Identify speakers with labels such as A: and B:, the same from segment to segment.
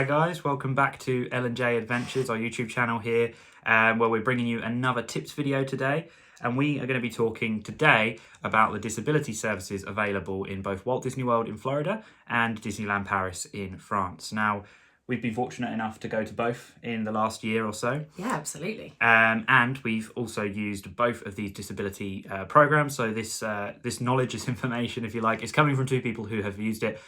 A: Hi guys, welcome back to L&J Adventures, our YouTube channel here, where we're bringing you another tips video today. And we are going to be talking today about the disability services available in both Walt Disney World in Florida and Disneyland Paris in France. Now, we've been fortunate enough to go to both in the last year or so.
B: Yeah, absolutely.
A: And we've also used both of these disability programs. So this knowledge, this information, if you like, is coming from two people who have used it.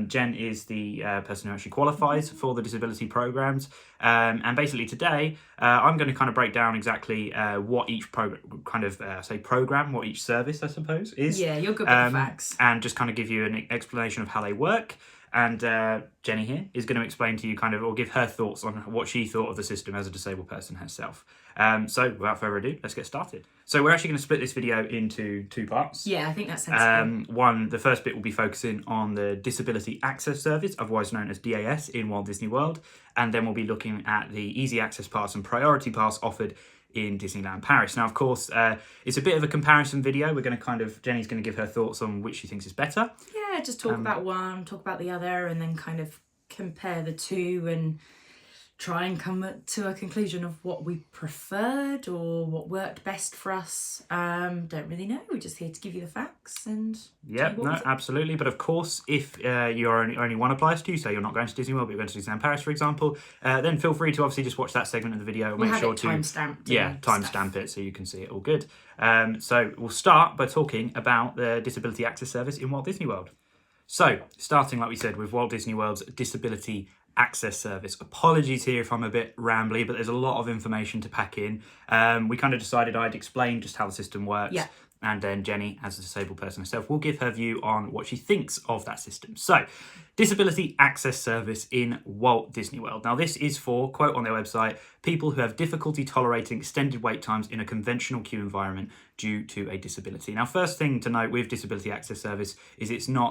A: Jen is the person who actually qualifies for the disability programs. And basically today, I'm going to kind of break down exactly what each program, what each service, I suppose, is.
B: Yeah, you're good with the facts.
A: And just kind of give you an explanation of how they work. And Jenny here is going to explain to you or give her thoughts on what she thought of the system as a disabled person herself. So without further ado, let's get started. So we're actually going to split this video into two parts.
B: Yeah, I think that's sensible.
A: The first bit will be focusing on the Disability Access Service, otherwise known as DAS, in Walt Disney World. And then we'll be looking at the Easy Access Pass and Priority Pass offered in Disneyland Paris. Now, of course, it's a bit of a comparison video. We're going to Jenny's going to give her thoughts on which she thinks is better.
B: Yeah, just talk about one, talk about the other, and then kind of compare the two and try and come to a conclusion of what we preferred or what worked best for us. Don't really know. We're just here to give you the facts and
A: absolutely. But of course, if you're only one applies to you, so you're not going to Disney World, but you're going to Disneyland Paris, for example, then feel free to obviously just watch that segment of the video.
B: We'll make sure to
A: timestamp it so you can see it all good. So we'll start by talking about the Disability Access Service in Walt Disney World. So starting, like we said, with Walt Disney World's Disability Access Service. Apologies here if I'm a bit rambly, but there's a lot of information to pack in. We kind of decided I'd explain just how the system works.
B: Yeah.
A: And then Jenny, as a disabled person herself, will give her view on what she thinks of that system. So, Disability Access Service in Walt Disney World. Now, this is for, quote on their website, people who have difficulty tolerating extended wait times in a conventional queue environment due to a disability. Now, first thing to note with Disability Access Service is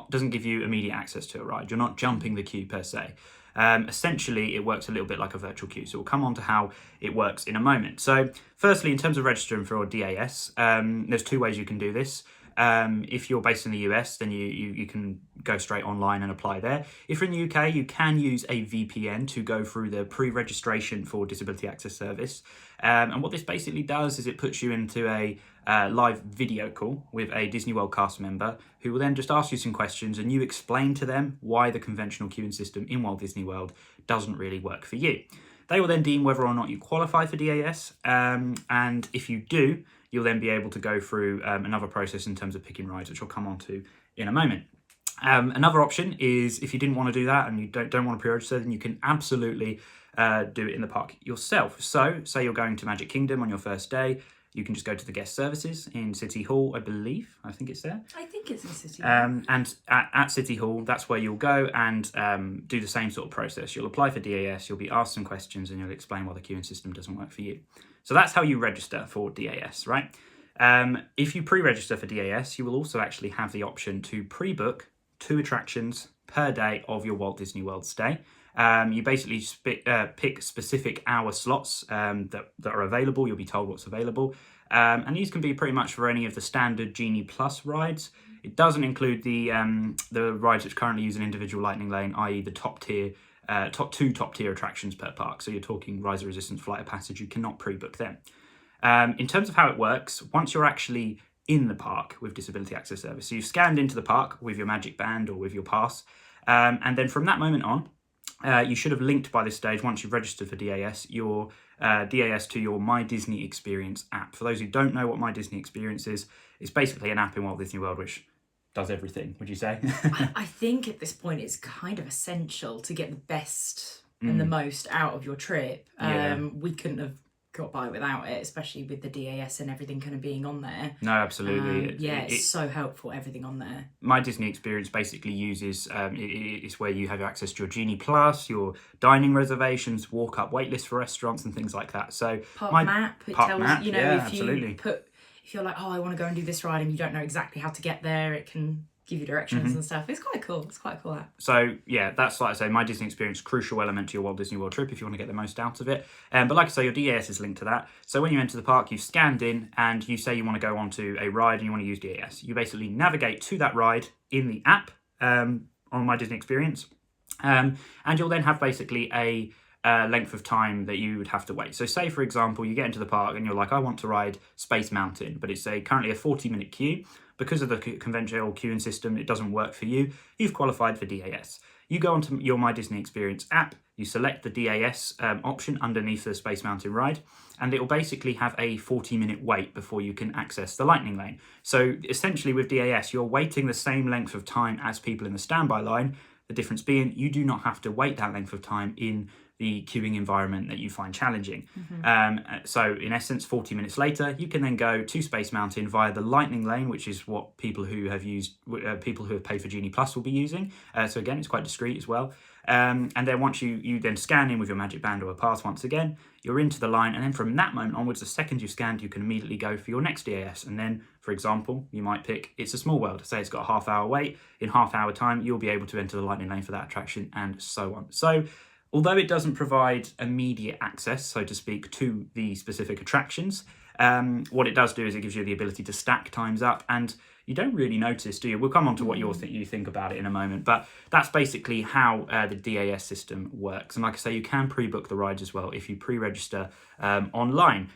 A: doesn't give you immediate access to a ride. You're not jumping the queue per se. Essentially, it works a little bit like a virtual queue. So we'll come on to how it works in a moment. So firstly, in terms of registering for a DAS, there's two ways you can do this. If you're based in the US, then you can go straight online and apply there. If you're in the UK, you can use a VPN to go through the pre-registration for Disability Access Service. And what this basically does is it puts you into a live video call with a Disney World cast member who will then just ask you some questions and you explain to them why the conventional queuing system in Walt Disney World doesn't really work for you. They will then deem whether or not you qualify for DAS, and if you do, you'll then be able to go through another process in terms of picking rides, which I'll come on to in a moment. Another option is if you didn't want to do that and you don't want to pre-register, then you can absolutely do it in the park yourself. So say you're going to Magic Kingdom on your first day, you can just go to the guest services in City Hall, I think it's there.
B: I think it's in City Hall.
A: And at City Hall, that's where you'll go and do the same sort of process. You'll apply for DAS, you'll be asked some questions, and you'll explain why the queuing system doesn't work for you. So that's how you register for DAS, right? If you pre-register for DAS, you will also actually have the option to pre-book 2 attractions per day of your Walt Disney World stay. You basically pick specific hour slots that are available. You'll be told what's available. And these can be pretty much for any of the standard Genie Plus rides. It doesn't include the rides which currently use an individual lightning lane, i.e. the top two top tier attractions per park. So you're talking Rise of Resistance, Flight of Passage. You cannot pre-book them. In terms of how it works, once you're actually in the park with Disability Access Service, so you've scanned into the park with your Magic Band or with your pass, and then from that moment on, you should have linked by this stage, once you've registered for DAS, your DAS to your My Disney Experience app. For those who don't know what My Disney Experience is, it's basically an app in Walt Disney World which does everything, would you say?
B: I think at this point it's kind of essential to get the best and the most out of your trip. We couldn't have got by without it, especially with the DAS and everything kind of being on there.
A: No, absolutely.
B: It's so helpful, everything on there.
A: My Disney Experience basically uses, it's where you have access to your Genie Plus, your dining reservations, walk-up waitlist for restaurants and things like that. So
B: Park map, it tells,
A: map,
B: if you're like, oh, I want to go and do this ride and you don't know exactly how to get there, it can give you directions and stuff. It's quite cool. It's quite a cool app.
A: So yeah, that's, like I say, My Disney Experience, crucial element to your Walt Disney World trip if you want to get the most out of it. But like I say, your DAS is linked to that. So when you enter the park, you've scanned in and you say you want to go onto a ride and you want to use DAS. You basically navigate to that ride in the app on My Disney Experience. And you'll then have basically a length of time that you would have to wait. So say, for example, you get into the park and you're like, I want to ride Space Mountain, but it's currently a 40-minute queue. Because of the conventional queuing system, it doesn't work for you. You've qualified for DAS. You go onto your My Disney Experience app, you select the DAS option underneath the Space Mountain ride, and it will basically have a 40-minute wait before you can access the Lightning Lane. So essentially with DAS, you're waiting the same length of time as people in the standby line. The difference being you do not have to wait that length of time in the queuing environment that you find challenging. So in essence, 40 minutes later, you can then go to Space Mountain via the Lightning Lane, which is what people who have paid for Genie Plus will be using. So again, it's quite discreet as well. And then once you then scan in with your Magic Band or a pass once again, you're into the line. And then from that moment onwards, the second you've scanned, you can immediately go for your next DAS. And then, for example, you might pick It's a Small World. Say it's got a half-hour wait. In half-hour time, you'll be able to enter the Lightning Lane for that attraction and so on. So although it doesn't provide immediate access, so to speak, to the specific attractions, what it does do is it gives you the ability to stack times up, and you don't really notice, do you? We'll come on to what you think about it in a moment, but that's basically how the DAS system works. And like I say, you can pre-book the rides as well if you pre-register online.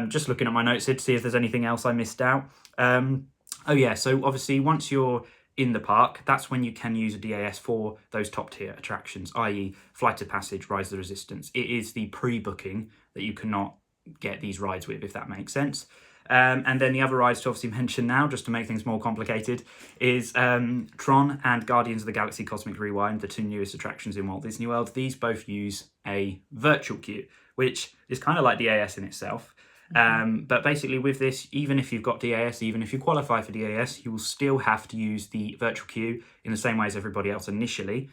A: Just looking at my notes here to see if there's anything else I missed out. Oh yeah, so obviously once you're in the park, that's when you can use a DAS for those top tier attractions, i.e. Flight of Passage, Rise of the Resistance. It is the pre-booking that you cannot get these rides with, if that makes sense. And then the other rides to obviously mention now, just to make things more complicated, is Tron and Guardians of the Galaxy Cosmic Rewind, the two newest attractions in Walt Disney World. These both use a virtual queue, which is kind of like DAS in itself. But basically with this, even if you've got DAS, even if you qualify for DAS, you will still have to use the virtual queue in the same way as everybody else initially,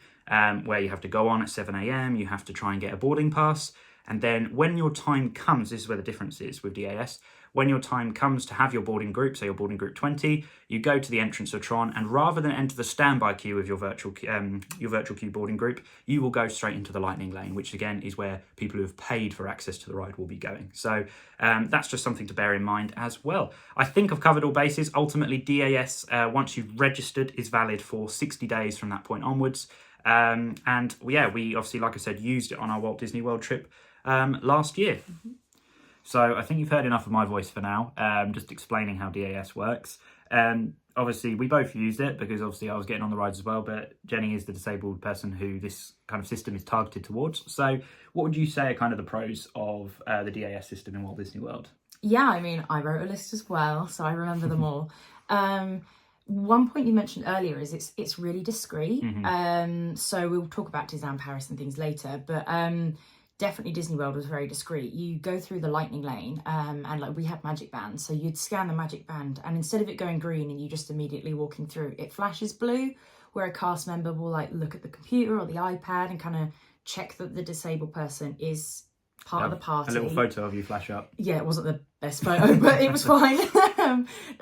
A: where you have to go on at 7 a.m, you have to try and get a boarding pass, and then when your time comes, this is where the difference is with DAS, when your time comes to have your boarding group, say your boarding group 20, you go to the entrance of Tron, and rather than enter the standby queue with your virtual queue boarding group, you will go straight into the Lightning Lane, which again is where people who have paid for access to the ride will be going. So that's just something to bear in mind as well. I think I've covered all bases. Ultimately, DAS, once you've registered, is valid for 60 days from that point onwards. And yeah, we obviously, like I said, used it on our Walt Disney World trip last year. So I think you've heard enough of my voice for now, just explaining how DAS works. Obviously, we both used it because obviously I was getting on the rides as well, but Jenny is the disabled person who this kind of system is targeted towards. So what would you say are kind of the pros of the DAS system in Walt Disney World?
B: Yeah, I mean, I wrote a list as well, so I remember them all. One point you mentioned earlier is it's really discreet. So we'll talk about Disneyland Paris and things later, but definitely Disney World was very discreet. You go through the Lightning Lane and like we had Magic Bands, so you'd scan the Magic Band and instead of it going green and you just immediately walking through, it flashes blue, where a cast member will like look at the computer or the iPad and kind of check that the disabled person is part of the party.
A: A little photo of you flash up.
B: Yeah, it wasn't the best photo, but it was fine.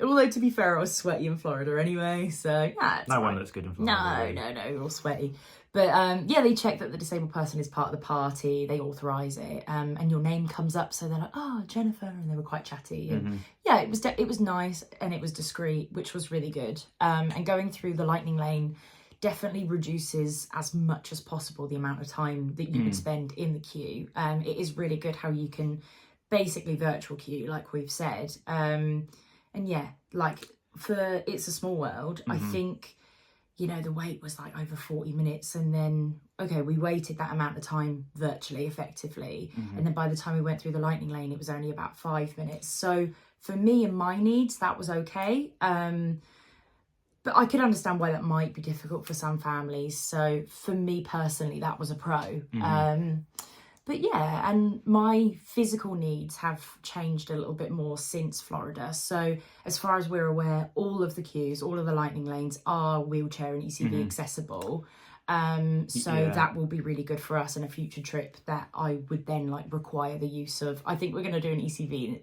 B: Although to be fair, I was sweaty in Florida anyway, so yeah.
A: No one looks good in Florida.
B: No, we're all sweaty. But yeah, they check that the disabled person is part of the party, they authorise it, and your name comes up, so they're like, oh, Jennifer, and they were quite chatty. And yeah, it was nice, and it was discreet, which was really good. And going through the Lightning Lane definitely reduces as much as possible the amount of time that you would spend in the queue. It is really good how you can basically virtual queue, like we've said. And yeah, like for It's a Small World, I think, you know, the wait was like over 40 minutes and then, okay, we waited that amount of time virtually, effectively. And then by the time we went through the Lightning Lane, it was only about 5 minutes. So for me and my needs, that was okay. But I could understand why that might be difficult for some families. So for me personally, that was a pro. But yeah, and my physical needs have changed a little bit more since Florida. So as far as we're aware, all of the queues, all of the Lightning Lanes are wheelchair and ECV accessible. So that will be really good for us in a future trip that I would then like require the use of. I think we're going to do an ECV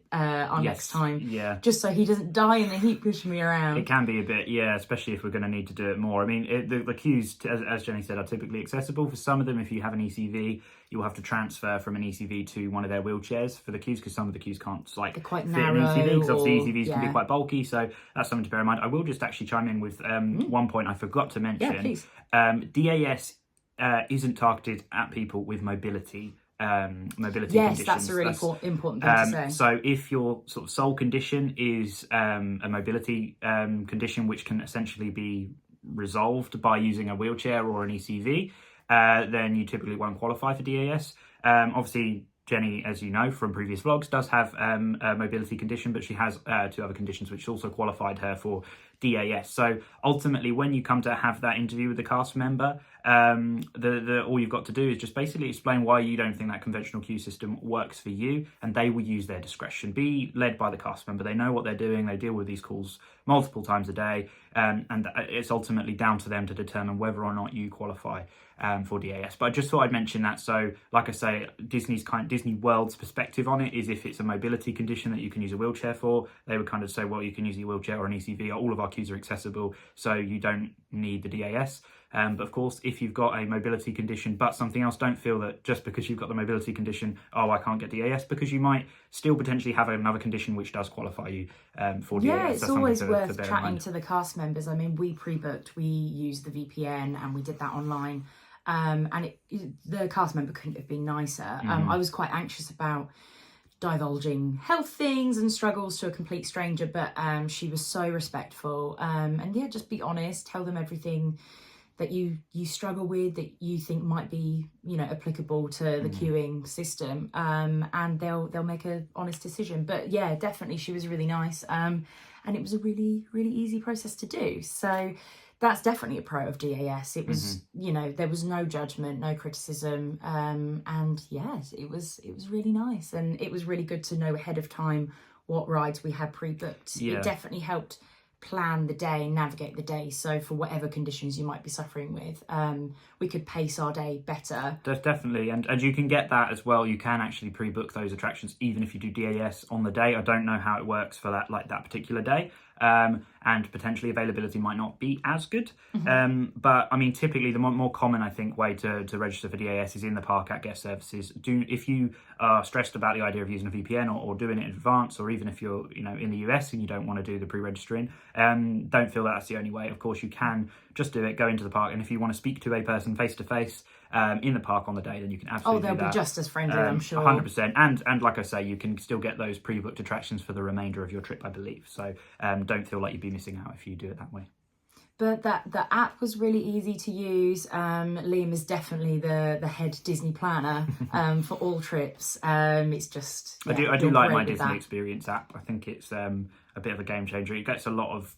B: next time. Yeah. Just so he doesn't die in the heat pushing me around.
A: It can be a bit, especially if we're going to need to do it more. I mean, the queues, as Jenny said, are typically accessible. For some of them, if you have an ECV, you'll have to transfer from an ECV to one of their wheelchairs for the queues because some of the queues can't like
B: they're quite
A: fit
B: narrow,
A: an ECV because obviously ECVs can
B: yeah.
A: be quite bulky. So that's something to bear in mind. I will just actually chime in with one point I forgot to mention.
B: Yeah, please.
A: DAS isn't targeted at people with mobility conditions.
B: Yes, that's a really important thing to say.
A: So if your sort of sole condition is a mobility condition, which can essentially be resolved by using a wheelchair or an ECV, then you typically won't qualify for DAS. Obviously, Jenny, as you know from previous vlogs, does have a mobility condition, but she has 2 other conditions which also qualified her for DAS. So ultimately, when you come to have that interview with the cast member, all you've got to do is just basically explain why you don't think that conventional queue system works for you, and they will use their discretion. Be led by the cast member. They know what they're doing. They deal with these calls multiple times a day, and it's ultimately down to them to determine whether or not you qualify for DAS. But I just thought I'd mention that. So, like I say, Disney World's perspective on it is if it's a mobility condition that you can use a wheelchair for, they would kind of say, well, you can use a wheelchair or an ECV. All of our queues are accessible, so you don't need the DAS. But of course, if you've got a mobility condition but something else, don't feel that just because you've got the mobility condition, I can't get DAS, because you might still potentially have another condition which does qualify you for DAS.
B: Yeah, it's always worth chatting to the cast members. I mean, we pre-booked, we used the VPN, and we did that online. And the cast member couldn't have been nicer. I was quite anxious about divulging health things and struggles to a complete stranger, but she was so respectful. And yeah, just be honest, tell them everything that you struggle with, that you think might be, applicable to the queuing system, and they'll make an honest decision. But yeah, definitely she was really nice, and it was a really, really easy process to do. So that's definitely a pro of DAS. It was, there was no judgment, no criticism, and yes, it was really nice, and it was really good to know ahead of time what rides we had pre-booked.
A: Yeah.
B: It definitely helped plan the day, navigate the day. So for whatever conditions you might be suffering with, we could pace our day better.
A: Definitely, and you can get that as well. You can actually pre-book those attractions even if you do DAS on the day. I don't know how it works for that particular day. And potentially availability might not be as good. But I mean, typically the more common, I think, way to register for DAS is in the park at guest services. If you are stressed about the idea of using a VPN or doing it in advance, or even if you're in the US and you don't want to do the pre-registering, don't feel that's the only way. Of course, you can just do it, go into the park, and if you want to speak to a person face to face in the park on the day, then you can absolutely do that.
B: They'll be just as friendly, I'm sure.
A: 100%. And like I say, you can still get those pre-booked attractions for the remainder of your trip, I believe. So don't feel like you'd be missing out if you do it that way.
B: But the app was really easy to use. Liam is definitely the head Disney planner for all trips. It's just...
A: I do like my Disney Experience app. I think it's a bit of a game changer. It gets a lot of...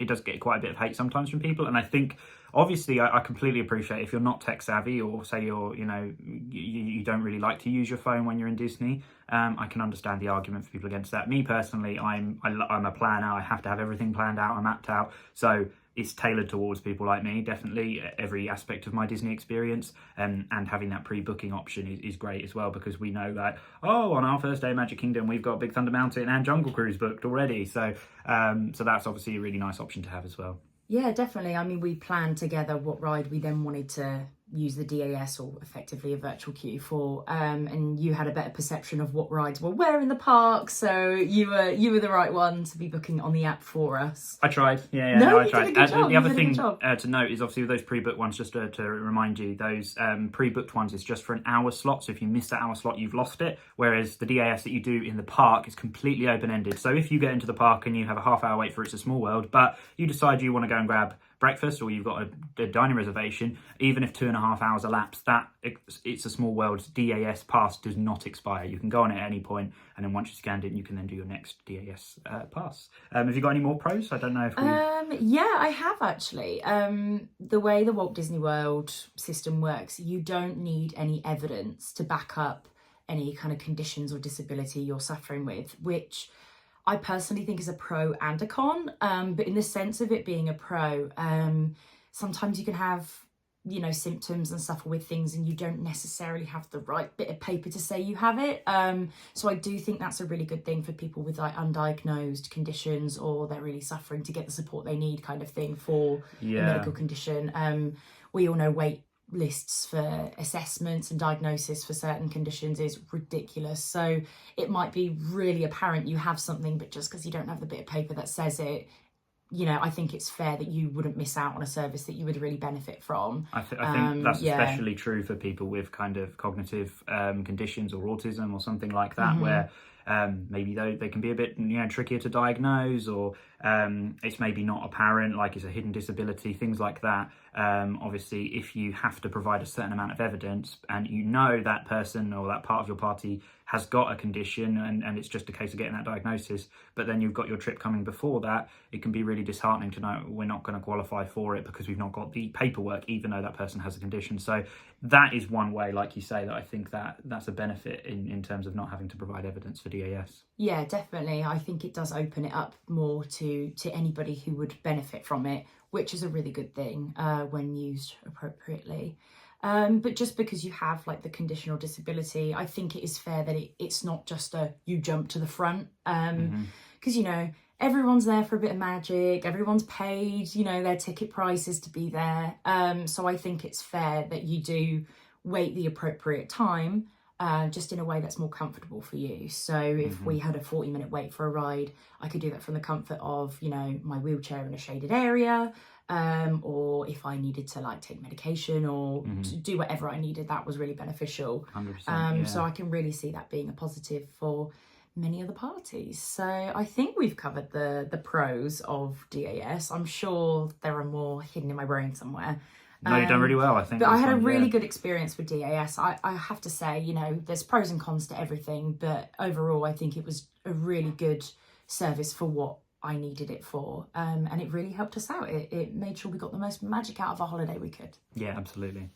A: it does get quite a bit of hate sometimes from people. And I think, obviously, I completely appreciate if you're not tech savvy, or say you don't really like to use your phone when you're in Disney. I can understand the argument for people against that. Me personally, I'm a planner. I have to have everything planned out and mapped out. So it's tailored towards people like me, definitely, every aspect of my Disney experience. And having that pre-booking option is great as well, because we know that, on our first day of Magic Kingdom, we've got Big Thunder Mountain and Jungle Cruise booked already. So that's obviously a really nice option to have as well. Yeah,
B: definitely. I mean, we planned together what ride we then wanted to use the DAS, or effectively a virtual queue, for, and you had a better perception of what rides were where in the park, so you were the right one to be booking on the app for us.
A: I tried. I tried. The other thing to note is, obviously, with those pre-booked ones, just to remind you, those pre-booked ones is just for an hour slot, so if you miss that hour slot, you've lost it, whereas the DAS that you do in the park is completely open-ended. So if you get into the park and you have a half-hour wait for It's a Small World, but you decide you want to go and grab breakfast, or you've got a dining reservation, even if 2.5 hours elapse, that It's a Small World DAS pass does not expire. You can go on it at any point, and then once you scanned it, you can then do your next DAS pass. Have you got any more pros? I don't know if
B: yeah, I have actually. The way the Walt Disney World system works, you don't need any evidence to back up any kind of conditions or disability you're suffering with, which I personally think is a pro and a con, but in the sense of it being a pro, sometimes you can have, symptoms and suffer with things, and you don't necessarily have the right bit of paper to say you have it. So I do think that's a really good thing for people with undiagnosed conditions, or they're really suffering, to get the support they need, kind of thing, for a medical condition. We all know wait lists for assessments and diagnosis for certain conditions is ridiculous, so it might be really apparent you have something, but just because you don't have the bit of paper that says it, I think it's fair that you wouldn't miss out on a service that you would really benefit from.
A: I think that's especially true for people with kind of cognitive conditions or autism or something like that, where maybe they can be a bit trickier to diagnose, or it's maybe not apparent, like it's a hidden disability, things like that. Obviously, if you have to provide a certain amount of evidence and that person or that part of your party has got a condition, and it's just a case of getting that diagnosis, but then you've got your trip coming before that, it can be really disheartening to know we're not going to qualify for it because we've not got the paperwork, even though that person has a condition. So that is one way, like you say, that I think that's a benefit in terms of not having to provide evidence for DAS.
B: Yeah, definitely. I think it does open it up more to anybody who would benefit from it, which is a really good thing when used appropriately. But just because you have like the condition or disability, I think it is fair that it's not just you jump to the front, because everyone's there for a bit of magic, everyone's paid their ticket prices to be there, so I think it's fair that you do wait the appropriate time, just in a way that's more comfortable for you. So if we had a 40-minute wait for a ride, I could do that from the comfort of my wheelchair in a shaded area, or if I needed to like take medication or to do whatever I needed, that was really beneficial.
A: 100%,
B: So I can really see that being a positive for many other parties. So I think we've covered the pros of DAS. I'm sure there are more hidden in my brain somewhere.
A: No, you've done really well, I think.
B: But I had a really good experience with DAS. I have to say, there's pros and cons to everything, but overall I think it was a really good service for what I needed it for, and it really helped us out. It made sure we got the most magic out of our holiday we could. Yeah,
A: absolutely.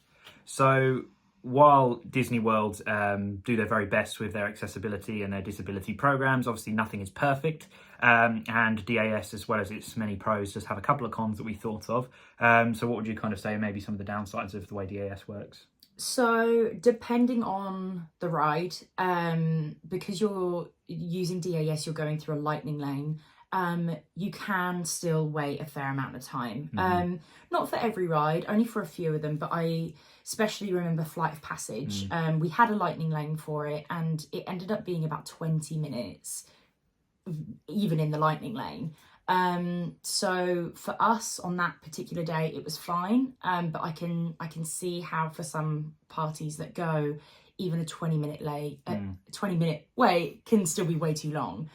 A: So while Disney World do their very best with their accessibility and their disability programs, obviously nothing is perfect, and DAS, as well as its many pros, just have a couple of cons that we thought of. So what would you kind of say are maybe some of the downsides of the way DAS works?
B: So depending on the ride, because you're using DAS, you're going through a lightning lane, you can still wait a fair amount of time. Not for every ride, only for a few of them, but I especially remember Flight of Passage. We had a lightning lane for it, and it ended up being about 20 minutes, even in the lightning lane. So for us on that particular day, it was fine. But I can see how for some parties that go, even a 20-minute 20-minute wait can still be way too long.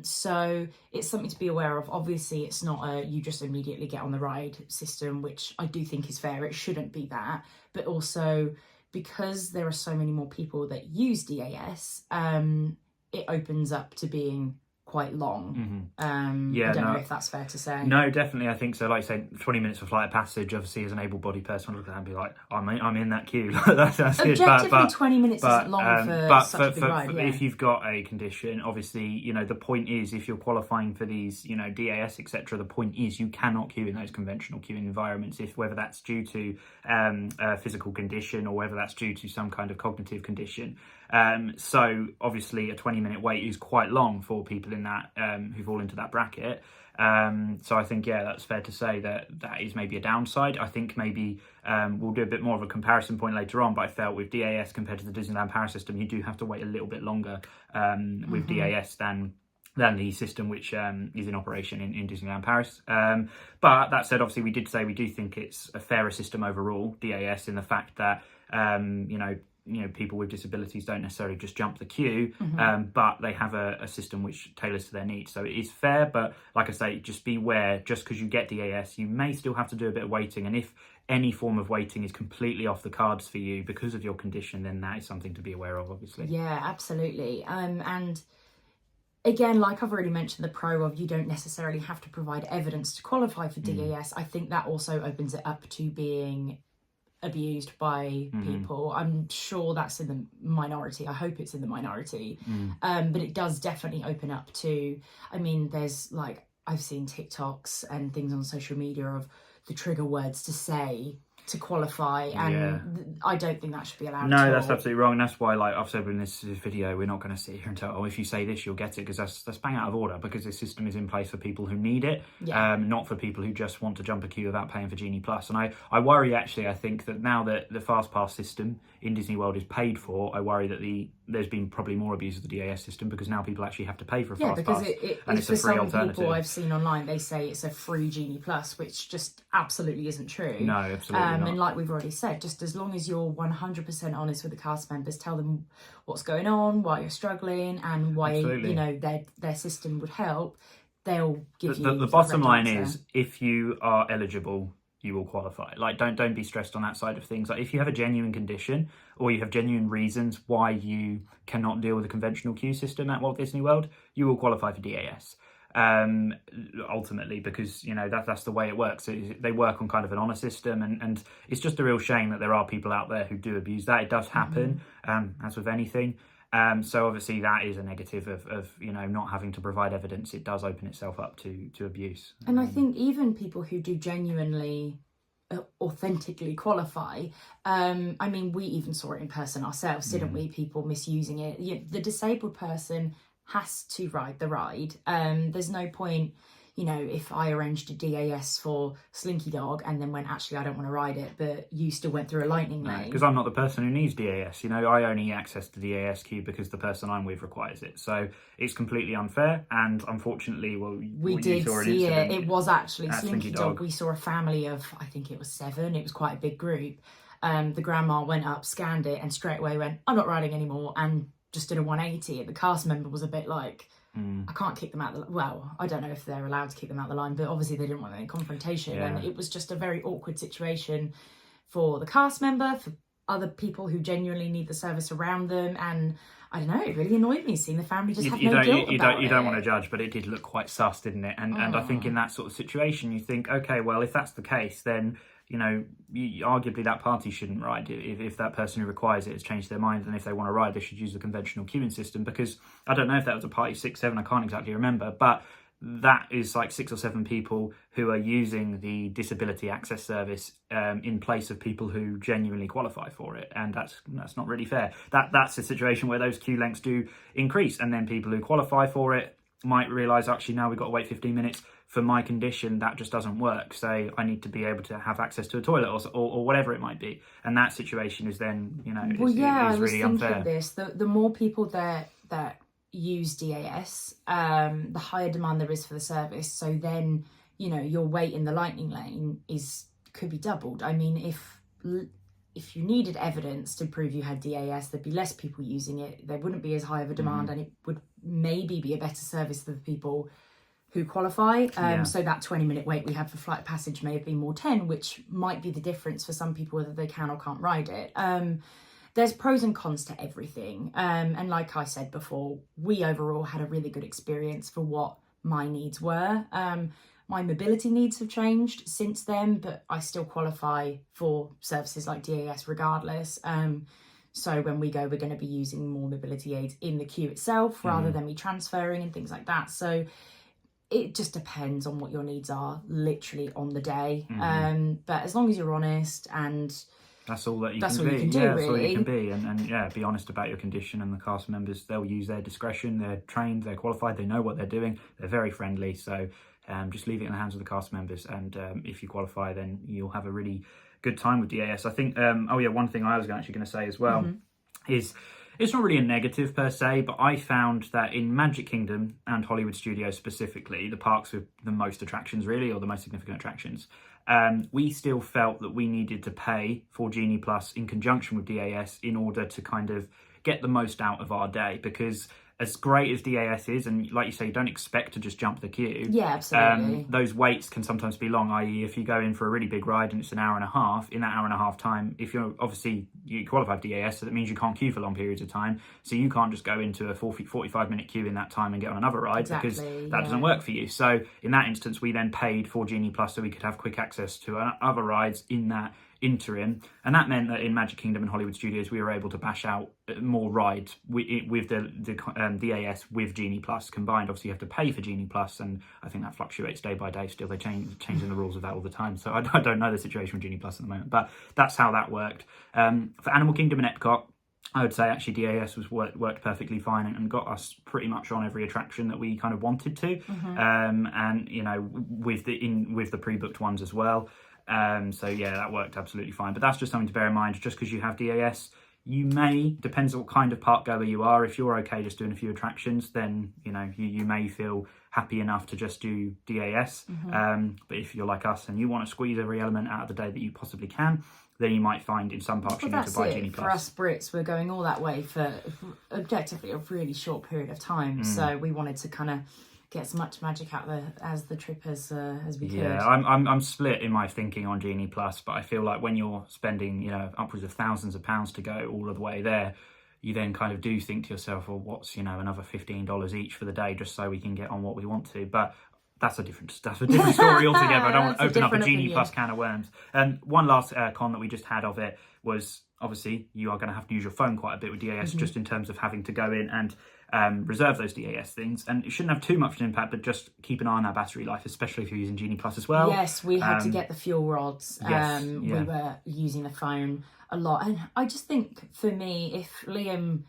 B: So it's something to be aware of. Obviously, it's not you just immediately get on the ride system, which I do think is fair. It shouldn't be that. But also, because there are so many more people that use DAS, it opens up to being quite long. I don't know if that's fair to say.
A: No, definitely. I think so. Like you said, 20 minutes for Flight of Passage, obviously as an able-bodied person, I look at that and be like, I'm in that queue. That's good.
B: Objectively, 20 minutes isn't long for such a big ride.
A: If you've got a condition, obviously, the point is, if you're qualifying for these, DAS, etc., the point is you cannot queue in those conventional queuing environments, whether that's due to a physical condition or whether that's due to some kind of cognitive condition. So obviously a 20-minute wait is quite long for people in that who fall into that bracket. So I think, that's fair to say that is maybe a downside. I think maybe we'll do a bit more of a comparison point later on, but I felt with DAS compared to the Disneyland Paris system, you do have to wait a little bit longer with DAS than the system which is in operation in Disneyland Paris. But that said, obviously we did say we do think it's a fairer system overall, DAS, in the fact that people with disabilities don't necessarily just jump the queue, but they have a system which tailors to their needs. So it is fair, but like I say, just beware, just because you get DAS, you may still have to do a bit of waiting. And if any form of waiting is completely off the cards for you because of your condition, then that is something to be aware of, obviously.
B: Yeah, absolutely. And again, like I've already mentioned, the pro of you don't necessarily have to provide evidence to qualify for DAS. I think that also opens it up to being abused by people. I'm sure that's in the minority. I hope it's in the minority. But it does definitely open up to, there's I've seen TikToks and things on social media of the trigger words to say to qualify, and I don't think that should be allowed.
A: No, that's absolutely wrong, and that's why, like I've said in this video, we're not going to sit here and tell, if you say this, you'll get it, because that's bang out of order, because this system is in place for people who need it, not for people who just want to jump a queue without paying for Genie Plus. And I worry, actually, I think that now that the Fast Pass system in Disney World is paid for, I worry that the there's been probably more abuse of the DAS system because now people actually have to pay for a
B: Yeah,
A: fast
B: because
A: pass,
B: it's
A: and it's a
B: for
A: free
B: some
A: alternative.
B: people I've seen online, they say it's a free Genie Plus, which just absolutely isn't true.
A: No, absolutely not.
B: And like we've already said, just as long as you're 100% honest with the cast members, tell them what's going on, why you're struggling, and why
A: Absolutely.
B: you know their system would help, they'll give you
A: The bottom line
B: answer.
A: is, if you are eligible, you will qualify. Like, don't be stressed on that side of things. Like, if you have a genuine condition or you have genuine reasons why you cannot deal with a conventional queue system at Walt Disney World, you will qualify for DAS. Ultimately, because that's the way it works. They work on kind of an honour system, and it's just a real shame that there are people out there who do abuse that. It does happen, as with anything. So obviously that is a negative of not having to provide evidence. It does open itself up to abuse.
B: And I think even people who do genuinely authentically qualify, I mean, we even saw it in person ourselves, didn't we? People misusing it. The disabled person has to ride the ride. There's no point, if I arranged a DAS for Slinky Dog and then went, actually, I don't want to ride it, but you still went through a lightning lane.
A: Because I'm not the person who needs DAS. I only access the DAS queue because the person I'm with requires it. So it's completely unfair. And unfortunately,
B: we did see it. It was actually
A: Slinky
B: Slinky Dog. We saw a family of, I think it was 7. It was quite a big group. The grandma went up, scanned it, and straight away went, I'm not riding anymore, and just did a 180. And the cast member was a bit like, I can't kick them out I don't know if they're allowed to kick them out the line, but obviously they didn't want any confrontation. And it was just a very awkward situation for the cast member, for other people who genuinely need the service around them. And I don't know, it really annoyed me seeing the family just have no guilt about it.
A: You don't want to judge, but it did look quite sus, didn't it? And I think in that sort of situation, you think, okay, well, if that's the case, then arguably that party shouldn't ride. If that person who requires it has changed their mind, and if they want to ride, they should use the conventional queuing system. Because I don't know if that was a party 6, 7, I can't exactly remember, but that is like 6 or 7 people who are using the disability access service in place of people who genuinely qualify for it, and that's not really fair. That's a situation where those queue lengths do increase, and then people who qualify for it might realise, actually, now we've got to wait 15 minutes for my condition, that just doesn't work. Say I need to be able to have access to a toilet or whatever it might be, and that situation is then is really unfair.
B: This the more people that use DAS, the higher demand there is for the service. So then your wait in the lightning lane could be doubled. I mean, if you needed evidence to prove you had DAS, there'd be less people using it. There wouldn't be as high of a demand, and it would maybe be a better service for the people who qualify. So that 20-minute wait we had for Flight Passage may have been more 10, which might be the difference for some people whether they can or can't ride it. There's pros and cons to everything. And like I said before, we overall had a really good experience for what my needs were. My mobility needs have changed since then, but I still qualify for services like DAS regardless. So when we go, we're going to be using more mobility aids in the queue itself rather than me transferring and things like that. So it just depends on what your needs are, literally on the day. But as long as you're honest, and
A: that's all you can
B: do,
A: really.
B: That's
A: all you can be, and be honest about your condition. And the cast members, they'll use their discretion. They're trained, they're qualified, they know what they're doing. They're very friendly. So just leave it in the hands of the cast members, and if you qualify, then you'll have a really good time with DAS. I think. One thing I was actually going to say as well is, it's not really a negative per se, but I found that in Magic Kingdom and Hollywood Studios specifically, the parks with the most attractions really, or the most significant attractions, we still felt that we needed to pay for Genie Plus in conjunction with DAS in order to kind of get the most out of our day. Because as great as DAS is, and like you say, you don't expect to just jump the queue.
B: Yeah, absolutely.
A: Those waits can sometimes be long, i.e. if you go in for a really big ride and it's an hour and a half, in that hour and a half time, if you qualify for DAS, so that means you can't queue for long periods of time. So you can't just go into a 45-minute queue in that time and get on another ride, because that doesn't work for you. So in that instance, we then paid for Genie Plus so we could have quick access to other rides in that interim, and that meant that in Magic Kingdom and Hollywood Studios we were able to bash out more rides with the DAS with Genie Plus combined. Obviously you have to pay for Genie Plus, and I think that fluctuates day by day still. They're changing the rules of that all the time, so I don't know the situation with Genie Plus at the moment, but that's how that worked. For Animal Kingdom and Epcot, I would say actually DAS worked perfectly fine and got us pretty much on every attraction that we kind of wanted to, and with the pre-booked ones as well. So yeah, that worked absolutely fine. But that's just something to bear in mind. Just because you have DAS, You may, depends on what kind of park goer you are. If you're okay just doing a few attractions, then you may feel happy enough to just do DAS. But if you're like us and you want to squeeze every element out of the day that you possibly can, then you might find in some parks you need to buy Genie Plus.
B: For us Brits, we're going all that way for objectively a really short period of time. So we wanted to kind of get as much magic out there as the trip as we could.
A: Yeah, I'm split in my thinking on Genie Plus, but I feel like when you're spending upwards of thousands of pounds to go all the way there, you then kind of do think to yourself, well, what's another $15 each for the day just so we can get on what we want to. But that's a different story altogether. I don't want to open up a Genie Plus can of worms. One last con that we just had of it was, obviously, you are going to have to use your phone quite a bit with DAS, just in terms of having to go in and reserve those DAS things. And it shouldn't have too much of an impact, but just keep an eye on that battery life, especially if you're using Genie Plus as well.
B: Yes, we had to get the fuel rods.
A: Yes,
B: We were using the phone a lot. And I just think, for me, if Liam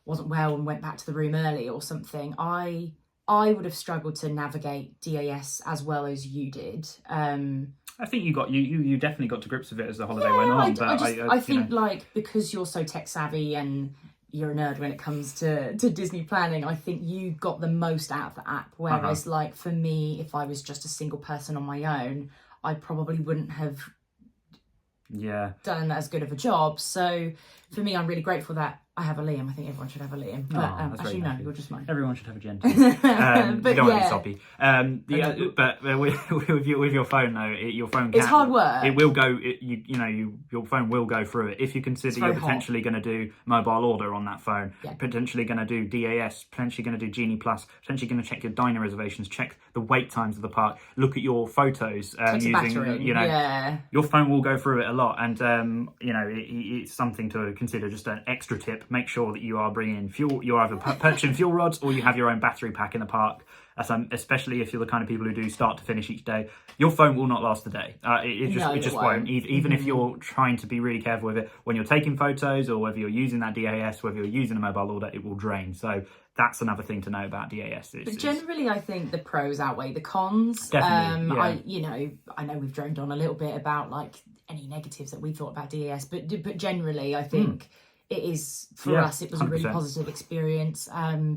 B: wasn't well and went back to the room early or something, I would have struggled to navigate DAS as well as you did.
A: I think you definitely got to grips with it as the holiday went on.
B: I think because you're so tech savvy and you're a nerd when it comes to Disney planning, I think you got the most out of the app. Whereas for me, if I was just a single person on my own, I probably wouldn't have done as good of a job. So for me, I'm really grateful that I have a Liam. I think everyone should have a Liam. But as you know, you're just mine.
A: Everyone should have a Gentle. You don't want to be soppy. But with your phone though, your phone
B: it's hard work.
A: It will go. Your phone will go through it if you consider you're potentially going to do mobile order on that phone. Potentially going to do DAS. Potentially going to do Genie Plus. Potentially going to check your diner reservations. Check the wait times of the park. Look at your photos using. Your phone will go through it a lot, and it's something to consider. Just an extra tip. Make sure that you are bringing fuel. You're either purchasing fuel rods or you have your own battery pack in the park. Especially if you're the kind of people who do start to finish each day, your phone will not last the day. It just won't. Even if you're trying to be really careful with it, when you're taking photos or whether you're using that DAS, whether you're using a mobile order, it will drain. So that's another thing to know about DAS.
B: But generally, I think the pros outweigh the cons.
A: Definitely,
B: I know we've droned on a little bit about any negatives that we thought about DAS, but generally, I think. It is, for us, it was 100%. A really positive experience. I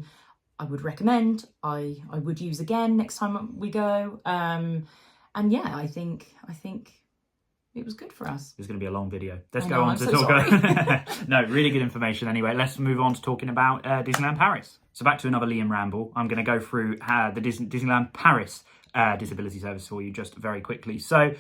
B: would recommend, I would use again next time we go. I think it was good for us.
A: It's going to be a long video. Let's go on to talk. No, really good information anyway. Let's move on to talking about Disneyland Paris. So back to another Liam ramble. I'm going to go through the Disneyland Paris disability service for you just very quickly. So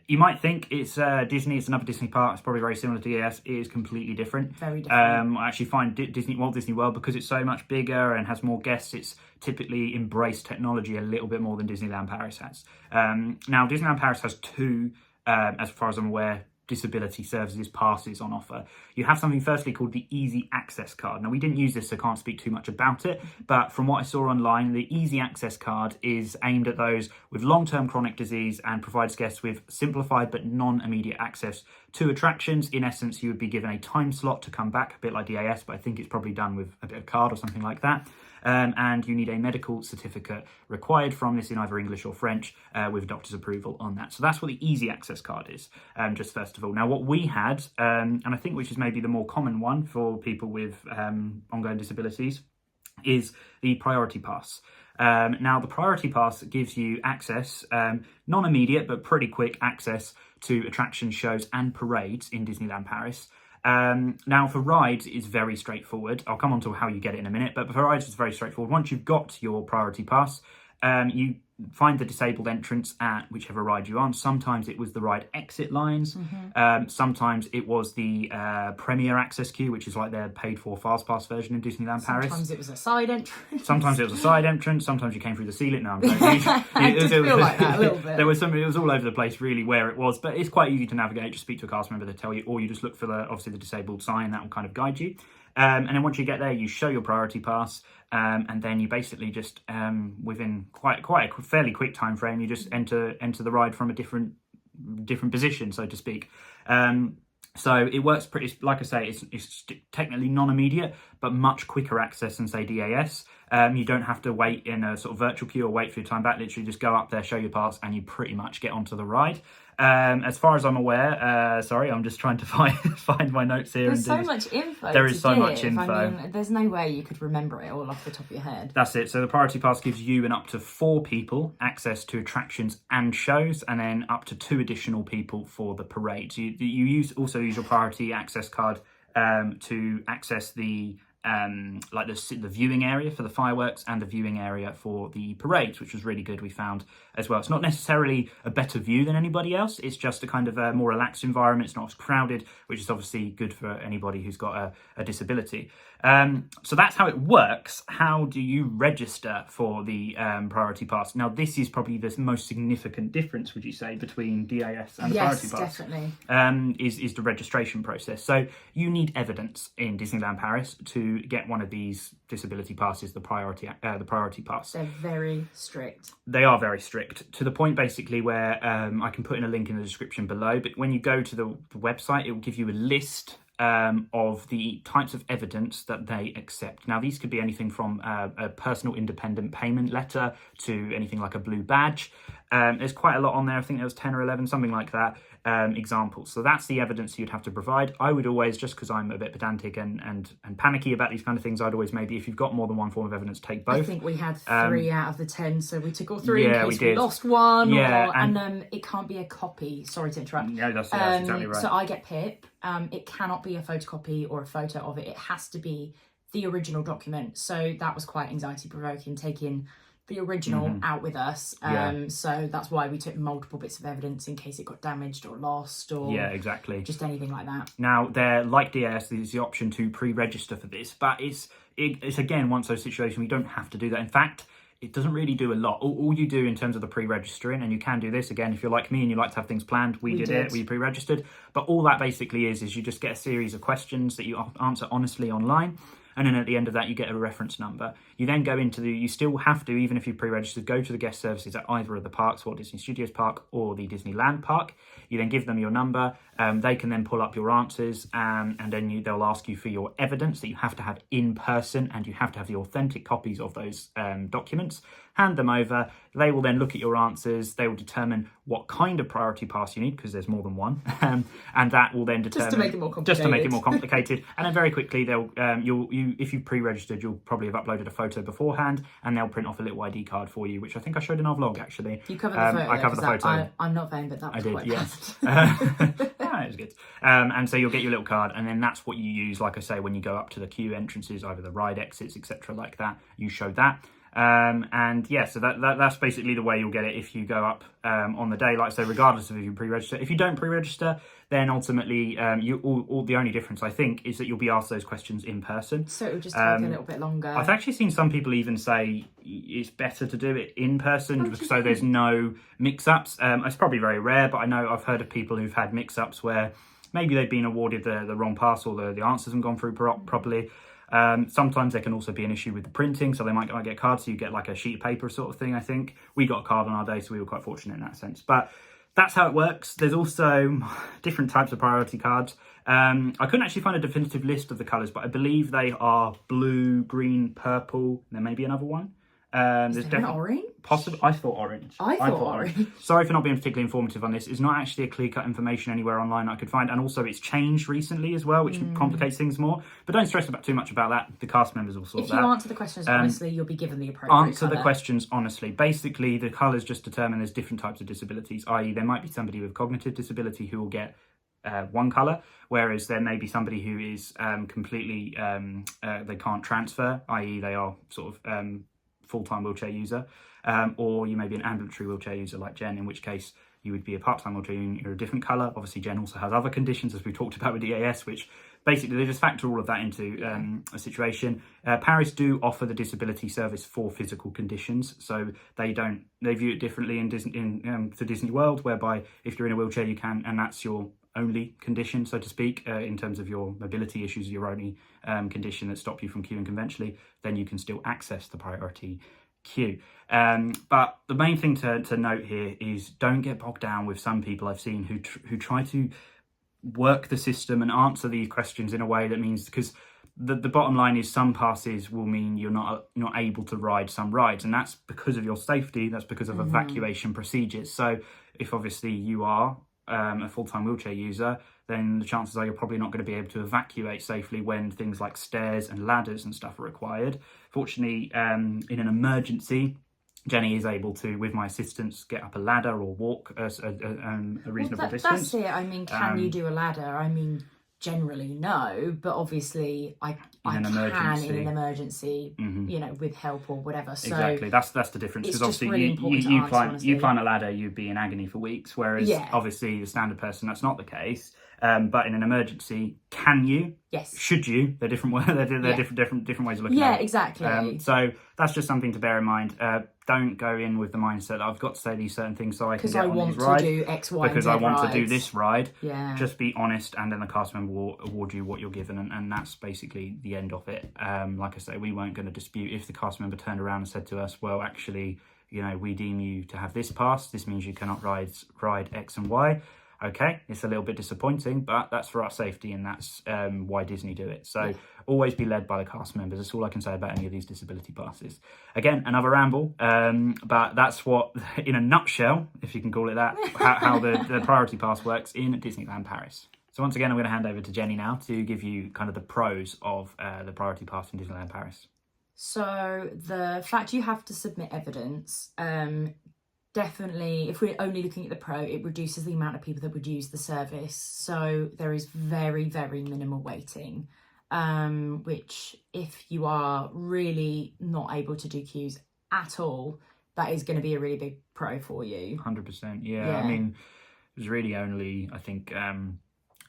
A: you might think it's Disney, it's another Disney park, it's probably very similar to DAS. It is completely different.
B: Very different.
A: I actually find Walt Disney World, because it's so much bigger and has more guests, it's typically embraced technology a little bit more than Disneyland Paris has. Now, Disneyland Paris has two, as far as I'm aware, disability services passes on offer. You have something firstly called the Easy Access card. Now, we didn't use this, so can't speak too much about it, but from what I saw online, the Easy Access card is aimed at those with long-term chronic disease and provides guests with simplified but non-immediate access to attractions. In essence, you would be given a time slot to come back, a bit like DAS, but I think it's probably done with a bit of card or something like that. And you need a medical certificate required from this in either English or French with doctor's approval on that. So that's what the Easy Access card is, just first of all. Now, what we had, and I think which is maybe the more common one for people with ongoing disabilities, is the Priority Pass. Now, the Priority Pass gives you access, non-immediate but pretty quick access to attractions, shows and parades in Disneyland Paris. Now, for rides, it's very straightforward. I'll come on to how you get it in a minute, but for rides, it's very straightforward. Once you've got your Priority Pass, you find the disabled entrance at whichever ride you're on. Sometimes it was the ride exit lines. Sometimes it was the Premier Access queue, which is like their paid-for FastPass version in Disneyland Paris.
B: Sometimes it was a side entrance.
A: Sometimes it was a side entrance. Sometimes you came through the ceiling. No, I'm joking.
B: I did feel like that a little bit.
A: There was some. It was all over the place, really, where it was. But it's quite easy to navigate. Just speak to a cast member to tell you, or you just look for the disabled sign that will kind of guide you. And then once you get there, you show your Priority Pass, and then you basically just within quite a fairly quick time frame, you just enter the ride from a different position, so to speak. So it works pretty, like I say, it's technically non-immediate, but much quicker access than, say, DAS. You don't have to wait in a sort of virtual queue or wait for your time back. Literally just go up there, show your pass, and you pretty much get onto the ride. As far as I'm aware, sorry, I'm just trying to find my notes here.
B: There's so much info.
A: There is so much info.
B: I mean, there's no way you could remember it all off the top of your head.
A: That's it. So the Priority Pass gives you and up to 4 people access to attractions and shows, and then up to 2 additional people for the parade. So you also use your Priority Access card to access the the viewing area for the fireworks and the viewing area for the parades, which was really good, we found as well. It's not necessarily a better view than anybody else, it's just a kind of a more relaxed environment. It's not as crowded, which is obviously good for anybody who's got a disability. So that's how it works. How do you register for the Priority Pass? Now, this is probably the most significant difference, would you say, between DAS and the Priority Pass?
B: Yes, definitely.
A: Is the registration process. So you need evidence in Disneyland Paris to get one of these disability passes, the Priority Pass.
B: They're very strict.
A: They are very strict, to the point basically where I can put in a link in the description below, but when you go to the website, it will give you a list of the types of evidence that they accept. Now, these could be anything from a personal independent payment letter to anything like a blue badge. There's quite a lot on there. I think there was 10 or 11, something like that, examples. So that's the evidence you'd have to provide. I would always, just because I'm a bit pedantic and panicky about these kind of things, I'd always maybe, if you've got more than one form of evidence, take both.
B: I think we had 3 out of the 10, so we took all 3 in case we lost one.
A: Yeah,
B: and it can't be a copy. Sorry to interrupt.
A: No, that's exactly right.
B: So I get PIP. It cannot be a photocopy or a photo of it. It has to be the original document. So that was quite anxiety provoking, taking the original out with us. So that's why we took multiple bits of evidence in case it got damaged or lost or
A: exactly,
B: just anything like that.
A: Now, there, like DAS, there's the option to pre-register for this, but it's again one of those situations where you don't have to do that. In fact, it doesn't really do a lot. All you do in terms of the pre-registering, and you can do this again if you're like me and you like to have things planned, we did it, we pre-registered, but all that basically is you just get a series of questions that you answer honestly online. And then at the end of that, you get a reference number. You then go into you still have to, even if you've pre-registered, go to the guest services at either of the parks, Walt Disney Studios Park or the Disneyland Park. You then give them your number. They can then pull up your answers, and then they'll ask you for your evidence that you have to have in person, and you have to have the authentic copies of those documents. Hand them over. They will then look at your answers. They will determine what kind of Priority Pass you need, because there's more than one, and that will then determine,
B: just to make it more complicated.
A: And then very quickly they'll if you pre-registered, you'll probably have uploaded a photo beforehand, and they'll print off a little ID card for you, which I think I showed in our vlog actually.
B: You covered the photo.
A: I covered the photo.
B: I'm not vain, but that was quite
A: yes. Yeah, it was good. And so you'll get your little card, and then that's what you use, like I say, when you go up to the queue entrances, either the ride exits, etc. like that. You show that. And yeah, so that's basically the way you'll get it if you go up on the day, like I say, regardless of if you pre-register. If you don't pre-register, then ultimately the only difference, I think, is that you'll be asked those questions in person.
B: So it will just take a little bit longer.
A: I've actually seen some people even say it's better to do it in person, so there's no mix-ups. It's probably very rare, but I know I've heard of people who've had mix-ups where maybe they've been awarded the wrong pass, or the answers haven't gone through properly. Sometimes there can also be an issue with the printing, so they might get cards, so you get like a sheet of paper sort of thing. I think we got a card on our day, so we were quite fortunate in that sense. But that's how it works. There's also different types of priority cards. I couldn't actually find a definitive list of the colours, but I believe they are blue, green, purple. There may be another one.
B: Is there an orange?
A: Possibly. I thought orange.
B: I thought orange.
A: Sorry for not being particularly informative on this. It's not actually a clear-cut information anywhere online I could find, and also it's changed recently as well, which complicates things more. But don't stress too much about that. The cast members will sort that.
B: If you answer the questions honestly, you'll be given the appropriate
A: Answer
B: colour.
A: the questions honestly. Basically, the colours just determine there's different types of disabilities, i.e. there might be somebody with cognitive disability who will get one colour, whereas there may be somebody who is completely, they can't transfer, i.e. they are sort of full-time wheelchair user, or you may be an ambulatory wheelchair user like Jen, in which case you would be a part-time wheelchair user, you're a different colour. Obviously Jen also has other conditions, as we talked about with DAS, which basically they just factor all of that into a situation. Paris do offer the disability service for physical conditions, so they view it differently in to Disney World, whereby if you're in a wheelchair you can, and that's your only condition, so to speak, in terms of your mobility issues, your only condition that stop you from queuing conventionally, then you can still access the priority queue. But the main thing to note here is don't get bogged down with some people I've seen who try to work the system and answer these questions in a way that means, because the bottom line is some passes will mean you're not able to ride some rides, and that's because of your safety. That's because of evacuation procedures. So if obviously you are a full-time wheelchair user, then the chances are you're probably not going to be able to evacuate safely when things like stairs and ladders and stuff are required. Fortunately, in an emergency, Jenny is able to, with my assistance, get up a ladder or walk a reasonable distance.
B: That's it. I mean, can you do a ladder? I mean, generally no, but obviously I can in an emergency, with help or whatever. So
A: exactly, that's the difference, because obviously
B: really
A: you climb a ladder, you'd be in agony for weeks, whereas obviously the standard person, that's not the case. But in an emergency, can you?
B: Yes.
A: Should you? They're different. They're different ways of looking at it.
B: Yeah, exactly.
A: So that's just something to bear in mind. Don't go in with the mindset that I've got to say these certain things so I can get on this ride.
B: Because I want to do X, Y,
A: because
B: and Z
A: I want
B: rides.
A: to do this ride.
B: Yeah.
A: Just be honest, and then the cast member will award you what you're given, and that's basically the end of it. Like I say, we weren't going to dispute if the cast member turned around and said to us, well, actually, we deem you to have this pass. This means you cannot ride X and Y. Okay, it's a little bit disappointing, but that's for our safety, and that's why Disney do it. So always be led by the cast members. That's all I can say about any of these disability passes. Again, another ramble, but that's what, in a nutshell, if you can call it that, how the priority pass works in Disneyland Paris. So once again, I'm going to hand over to Jenny now to give you kind of the pros of the priority pass in Disneyland Paris.
B: So the fact you have to submit evidence, definitely, if we're only looking at the pro, it reduces the amount of people that would use the service. So there is very, very minimal waiting, which if you are really not able to do queues at all, that is going to be a really big pro for you.
A: 100%, yeah. I mean, it was really only, I think,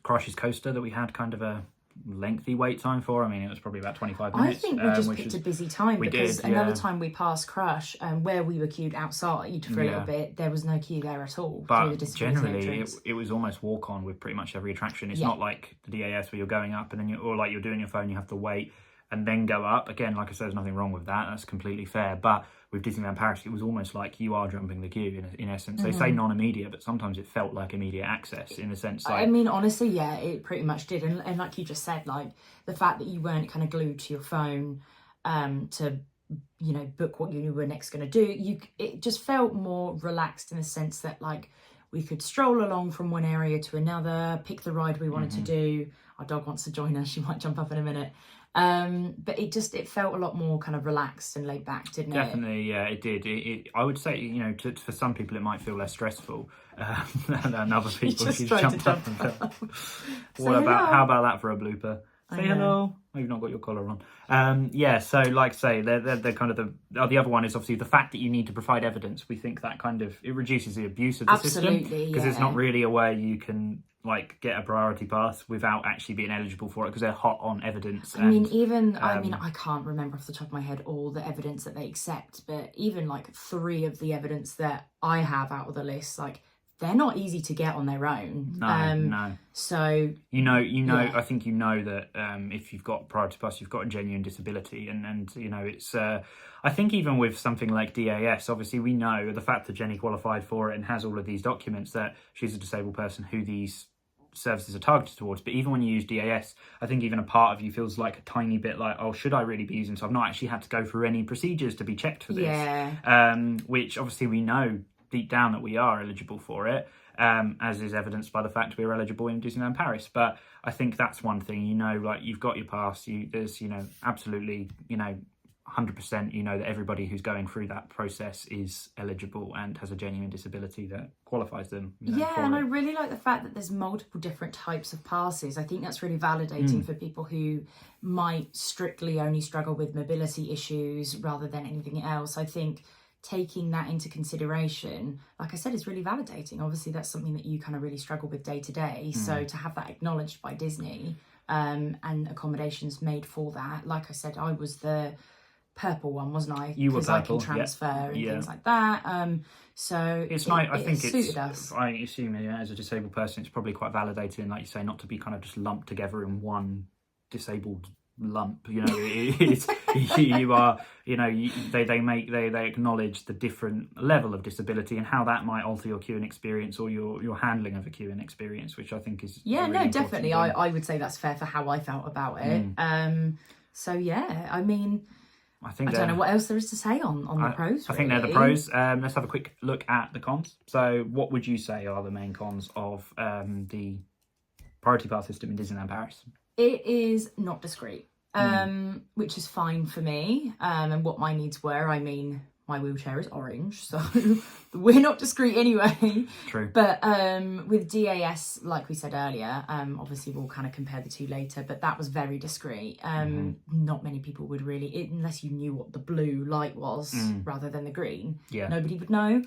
A: Crush's Coaster that we had kind of a lengthy wait time for. I mean, it was probably about 25 minutes.
B: I think we just picked a busy time, because another time we passed Crush, where we were queued outside for a little bit, there was no queue there at all.
A: But generally, it was almost walk on with pretty much every attraction. It's not like the DAS where you're going up and then you're doing your phone, you have to wait and then go up. Again, like I said, there's nothing wrong with that. That's completely fair. But with Disneyland Paris, it was almost like you are jumping the queue in essence. They say non-immediate, but sometimes it felt like immediate access in a sense. Like,
B: I mean, honestly, yeah, it pretty much did. And like you just said, like the fact that you weren't kind of glued to your phone to, book what you were next going to do, it just felt more relaxed in the sense that like we could stroll along from one area to another, pick the ride we wanted to do. Our dog wants to join us. She might jump up in a minute. But it felt a lot more kind of relaxed and laid back, didn't it?
A: Definitely, yeah, it did. I would say, for some people it might feel less stressful than other people.
B: She's jumped up and fell.
A: How about that for a blooper? Say hello. Oh, you've not got your collar on. So like I say, they're kind of the other one is obviously the fact that you need to provide evidence. We think that kind of, it reduces the abuse of the system. Because there's not really a way you can get a priority pass without actually being eligible for it, because they're hot on evidence.
B: I can't remember off the top of my head all the evidence that they accept, but even 3 of the evidence that I have out of the list, they're not easy to get on their own.
A: No.
B: So
A: I think that if you've got priority pass, you've got a genuine disability, and it's. I think even with something like DAS, obviously we know the fact that Jenny qualified for it and has all of these documents that she's a disabled person who these services are targeted towards. But even when you use DAS, I think even a part of you feels like a tiny bit like, oh, should I really be using? So I've not actually had to go through any procedures to be checked for this. Which obviously we know deep down that we are eligible for it, as is evidenced by the fact we're eligible in Disneyland Paris. But I think that's one thing, you've got your pass, there's, absolutely, 100%, that everybody who's going through that process is eligible and has a genuine disability that qualifies them.
B: I really like the fact that there's multiple different types of passes. I think that's really validating for people who might strictly only struggle with mobility issues rather than anything else. I think taking that into consideration, like I said, is really validating. Obviously, that's something that you kind of really struggle with day to day. So to have that acknowledged by Disney and accommodations made for that, like I said, I was the purple one, wasn't I?
A: You were purple,
B: I can transfer and things like that. So
A: it's nice. I think
B: suited us.
A: I assume, as a disabled person, it's probably quite validating, like you say, not to be kind of just lumped together in one disabled lump. You know, it's, you are, you know, they acknowledge the different level of disability and how that might alter your queuing experience or your handling of a queuing experience, which I think is
B: yeah,
A: really
B: no,
A: important
B: definitely.
A: thing.
B: I would say that's fair for how I felt about it. So yeah, I mean,
A: I think
B: I don't know what else there is to say on the pros.
A: I think they're the pros. Let's have a quick look at the cons. So what would you say are the main cons of the priority pass system in Disneyland Paris?
B: It is not discreet, which is fine for me. And what my needs were, I mean, my wheelchair is orange, so we're not discreet anyway.
A: True.
B: But with DAS, like we said earlier, obviously we'll kind of compare the two later, but that was very discreet. Not many people would really, unless you knew what the blue light was rather than the green, nobody would know.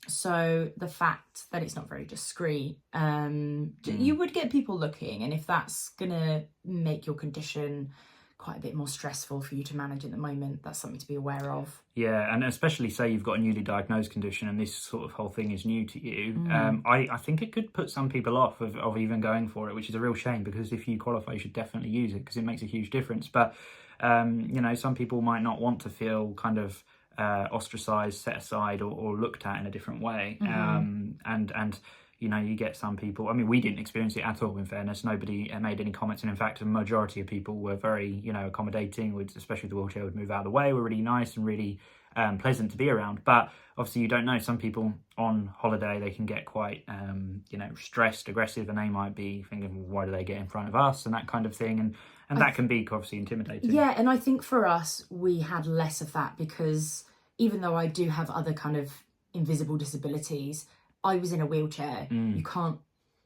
B: So the fact that it's not very discreet, you would get people looking, and if that's gonna make your condition quite a bit more stressful for you to manage at the moment, that's something to be aware of.
A: Yeah, and especially say you've got a newly diagnosed condition and this sort of whole thing is new to you, I think it could put some people off of even going for it, which is a real shame, because if you qualify you should definitely use it because it makes a huge difference. But you know, some people might not want to feel kind of ostracized, set aside, or looked at in a different way. And you know, you get some people, I mean, we didn't experience it at all, in fairness. Nobody made any comments. And in fact, the majority of people were very, you know, accommodating, especially the wheelchair would move out of the way, were really nice and really pleasant to be around. But obviously you don't know, some people on holiday, they can get quite, you know, stressed, aggressive, and they might be thinking, well, why do they get in front of us, and that kind of thing. And that can be obviously intimidating.
B: Yeah, and I think for us, we had less of that because even though I do have other kind of invisible disabilities, I was in a wheelchair. You can't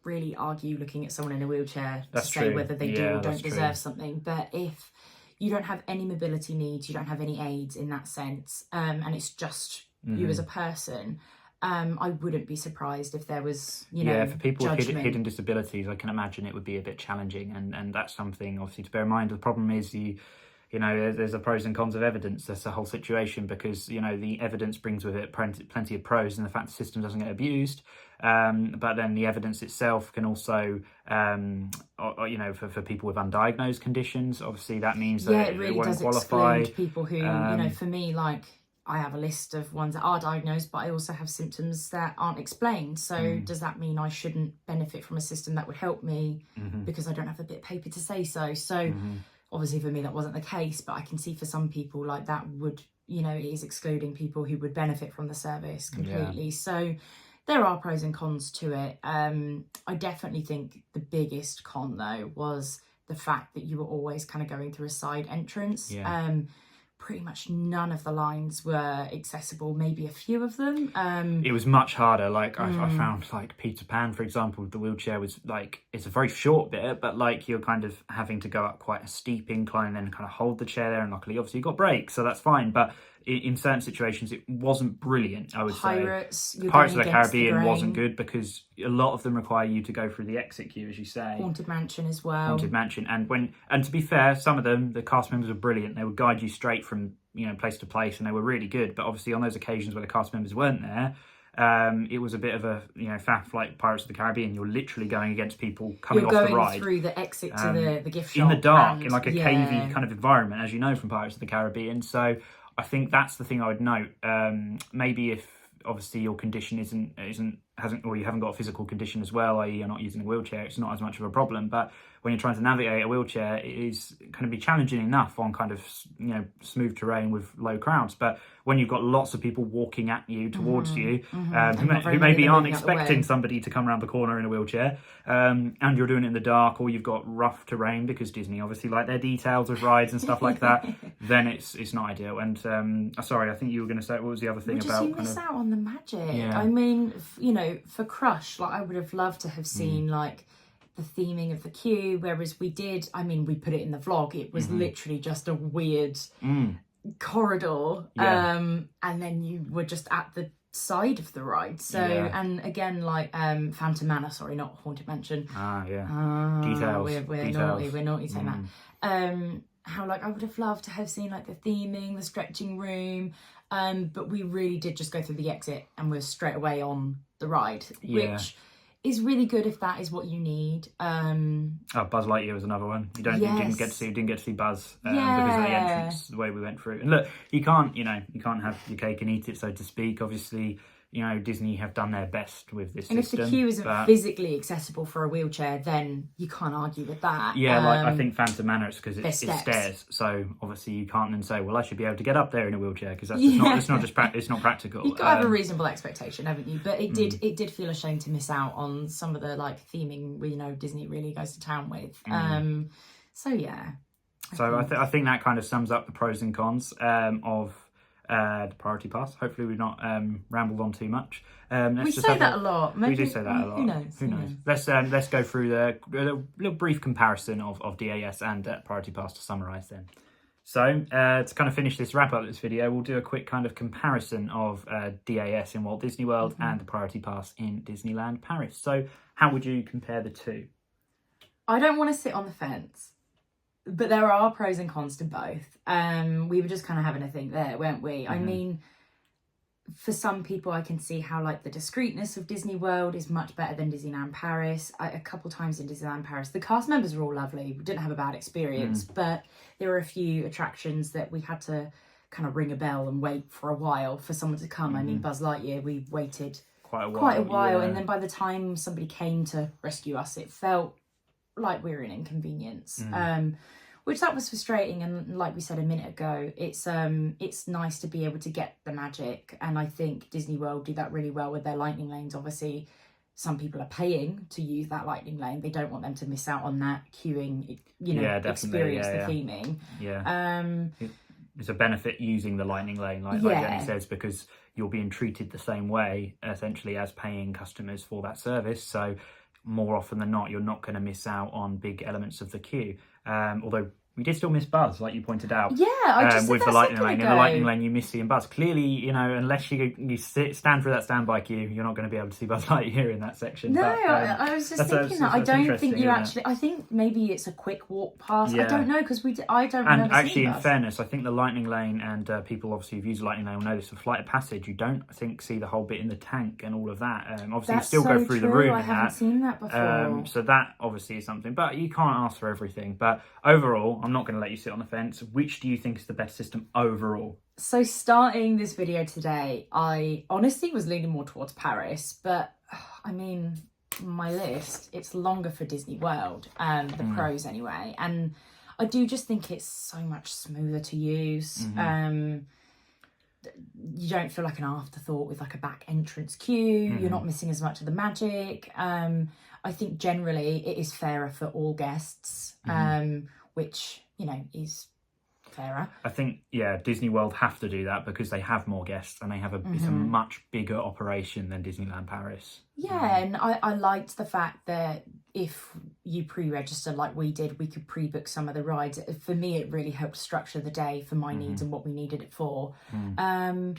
B: really argue looking at someone in a wheelchair to say whether they do or don't deserve something. But if you don't have any mobility needs, you don't have any aids in that sense, and it's just you as a person, I wouldn't be surprised if there was, you know,
A: for people with hidden disabilities, I can imagine it would be a bit challenging, and that's something obviously to bear in mind. The problem is you know, there's the pros and cons of evidence. That's the whole situation, because, you know, the evidence brings with it plenty of pros, and the fact the system doesn't get abused. But then the evidence itself can also, you know, for people with undiagnosed conditions, obviously that means that
B: it really
A: won't
B: does
A: qualify.
B: Exclude people who, you know, for me, like, I have a list of ones that are diagnosed, but I also have symptoms that aren't explained. So does that mean I shouldn't benefit from a system that would help me because I don't have a bit of paper to say so? So obviously for me that wasn't the case, but I can see for some people like that would, you know, it is excluding people who would benefit from the service completely. So there are pros and cons to it. I definitely think the biggest con though was the fact that you were always kind of going through a side entrance. Pretty much none of the lines were accessible, maybe a few of them.
A: It was much harder. Like I found, like Peter Pan, for example, the wheelchair was like, it's a very short bit, but like you're kind of having to go up quite a steep incline and then kind of hold the chair there, and luckily obviously you got brakes, so that's fine. But in certain situations it wasn't brilliant, I would say. Pirates of the Caribbean wasn't good because a lot of them require you to go through the exit queue, as you say.
B: Haunted Mansion as well.
A: Haunted Mansion. And to be fair, some of them, the cast members were brilliant. They would guide you straight from, you know, place to place, and they were really good. But obviously on those occasions where the cast members weren't there, it was a bit of a, you know, faff like Pirates of the Caribbean. You're literally going against people coming off the ride. You're going
B: through the exit to the gift shop.
A: In the dark, in like a cavey kind of environment, as you know from Pirates of the Caribbean. So I think that's the thing I would note. Maybe if obviously your condition hasn't, or you haven't got a physical condition as well, i.e. you're not using a wheelchair, it's not as much of a problem. But when you're trying to navigate a wheelchair, it is going to be challenging enough on kind of, you know, smooth terrain with low crowds. But when you've got lots of people walking at you, towards you, who maybe aren't expecting somebody to come around the corner in a wheelchair, and you're doing it in the dark, or you've got rough terrain, because Disney obviously like their details of rides and stuff like that, then it's not ideal. And sorry, I think you were going to say, what was the other thing about?
B: You miss out on the magic. Yeah. I mean, you know, for Crush, like I would have loved to have seen like the theming of the queue, whereas we did, I mean, we put it in the vlog, it was literally just a weird corridor, and then you were just at the side of the ride. So and again, like Phantom Manor, sorry, not Haunted Mansion.
A: Details.
B: We're naughty saying that. How like I would have loved to have seen like the theming, the stretching room, but we really did just go through the exit and we're straight away on the ride, which is really good if that is what you need.
A: Buzz Lightyear was another one. You didn't get to see Buzz because of the entrance, the way we went through. And look, you can't have your cake and eat it, so to speak. Obviously, Disney have done their best with this system.
B: And if the queue isn't physically accessible for a wheelchair, then you can't argue with that.
A: Yeah, I think Phantom Manor is because it's stairs. So obviously you can't then say, well, I should be able to get up there in a wheelchair because that's it's not practical.
B: You've got to have a reasonable expectation, haven't you? But it did feel a shame to miss out on some of the theming Disney really goes to town with. So yeah.
A: I think that kind of sums up the pros and cons of the priority pass. Hopefully we've not rambled on too much.
B: We say that a lot. Maybe,
A: we do say that a lot. Who knows? Let's go through the little brief comparison of DAS and priority pass to summarise then. So to kind of finish this wrap up this video, we'll do a quick kind of comparison of DAS in Walt Disney World and the priority pass in Disneyland Paris. So how would you compare the two?
B: I don't want to sit on the fence, but there are pros and cons to both. We were just kind of having a think there, weren't we? I mean, for some people, I can see how the discreetness of Disney World is much better than Disneyland Paris. A couple times in Disneyland Paris, the cast members were all lovely. We didn't have a bad experience, but there were a few attractions that we had to kind of ring a bell and wait for a while for someone to come. I mean, Buzz Lightyear, we waited quite a while, and then by the time somebody came to rescue us, it felt like we were an inconvenience. Which that was frustrating, and like we said a minute ago, it's nice to be able to get the magic, and I think Disney World do that really well with their lightning lanes. Obviously, some people are paying to use that lightning lane. They don't want them to miss out on that queuing, experience, the theming.
A: Yeah. It's a benefit using the lightning lane, like Jenny says, because you're being treated the same way, essentially, as paying customers for that service. So more often than not, you're not going to miss out on big elements of the queue. Although we did still miss Buzz, like you pointed out.
B: Yeah, I just
A: with the lightning lane. In the lightning lane, you miss seeing Buzz. Clearly, unless you stand for that standby queue, you're not going to be able to see Buzz Lightyear in that section.
B: No, but, I was just thinking that. I don't think you actually. I think maybe it's a quick walk past. Yeah. I don't know because I don't.
A: And actually, in fairness, I think the lightning lane and people obviously who've used the lightning lane will know this. For Flight of Passage, you don't see the whole bit in the tank and all of that. Obviously, you still go through the room.
B: I haven't seen that before.
A: So that obviously is something, but you can't ask for everything. But overall, I'm not going to let you sit on the fence. Which do you think is the best system overall? So
B: starting this video today, I honestly was leaning more towards Paris, but I mean, my list, it's longer for Disney World, the pros anyway, and I do just think it's so much smoother to use. You don't feel like an afterthought with a back entrance queue. You're not missing as much of the magic. I think generally it is fairer for all guests, which is fairer.
A: I think Disney World have to do that because they have more guests and they have it's a much bigger operation than Disneyland Paris.
B: And I liked the fact that if you pre-register like we did, we could pre-book some of the rides. For me, it really helped structure the day for my needs and what we needed it for. I